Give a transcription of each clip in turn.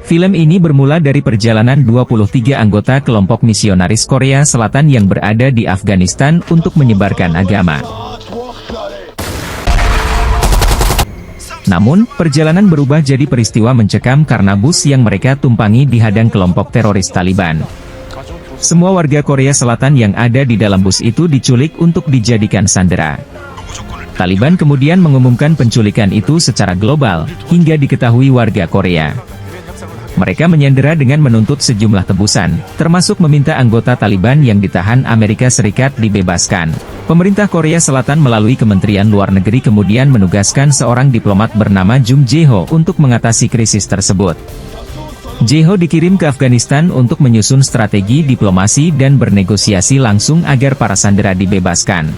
Film ini bermula dari perjalanan 23 anggota kelompok misionaris Korea Selatan yang berada di Afghanistan untuk menyebarkan agama. Namun, perjalanan berubah jadi peristiwa mencekam karena bus yang mereka tumpangi dihadang kelompok teroris Taliban. Semua warga Korea Selatan yang ada di dalam bus itu diculik untuk dijadikan sandera. Taliban kemudian mengumumkan penculikan itu secara global, hingga diketahui warga Korea. Mereka menyandera dengan menuntut sejumlah tebusan, termasuk meminta anggota Taliban yang ditahan Amerika Serikat dibebaskan. Pemerintah Korea Selatan melalui Kementerian Luar Negeri kemudian menugaskan seorang diplomat bernama Jung Jae-ho untuk mengatasi krisis tersebut. Jae-ho dikirim ke Afghanistan untuk menyusun strategi diplomasi dan bernegosiasi langsung agar para sandera dibebaskan.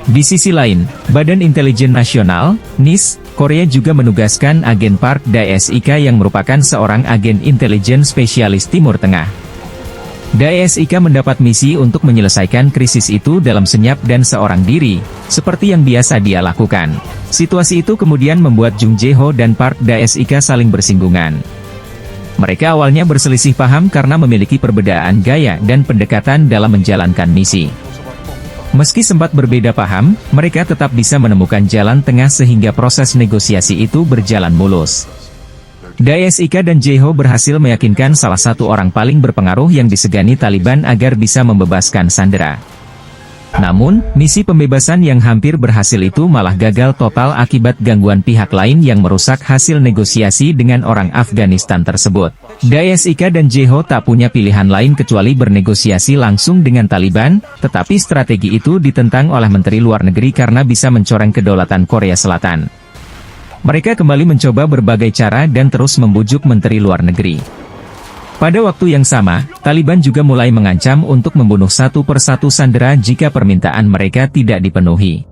Di sisi lain, Badan Intelijen Nasional, NIS, Korea juga menugaskan agen Park Dae-sik yang merupakan seorang agen intelijen spesialis Timur Tengah. Dae-sik mendapat misi untuk menyelesaikan krisis itu dalam senyap dan seorang diri, seperti yang biasa dia lakukan. Situasi itu kemudian membuat Jung Jae-ho dan Park Dae-sik saling bersinggungan. Mereka awalnya berselisih paham karena memiliki perbedaan gaya dan pendekatan dalam menjalankan misi. Meski sempat berbeda paham, mereka tetap bisa menemukan jalan tengah sehingga proses negosiasi itu berjalan mulus. Dae-sik dan Jae-ho berhasil meyakinkan salah satu orang paling berpengaruh yang disegani Taliban agar bisa membebaskan sandera. Namun, misi pembebasan yang hampir berhasil itu malah gagal total akibat gangguan pihak lain yang merusak hasil negosiasi dengan orang Afghanistan tersebut. Dae-sik dan Jae-ho tak punya pilihan lain kecuali bernegosiasi langsung dengan Taliban, tetapi strategi itu ditentang oleh Menteri Luar Negeri karena bisa mencoreng kedaulatan Korea Selatan. Mereka kembali mencoba berbagai cara dan terus membujuk Menteri Luar Negeri. Pada waktu yang sama, Taliban juga mulai mengancam untuk membunuh satu persatu sandera jika permintaan mereka tidak dipenuhi.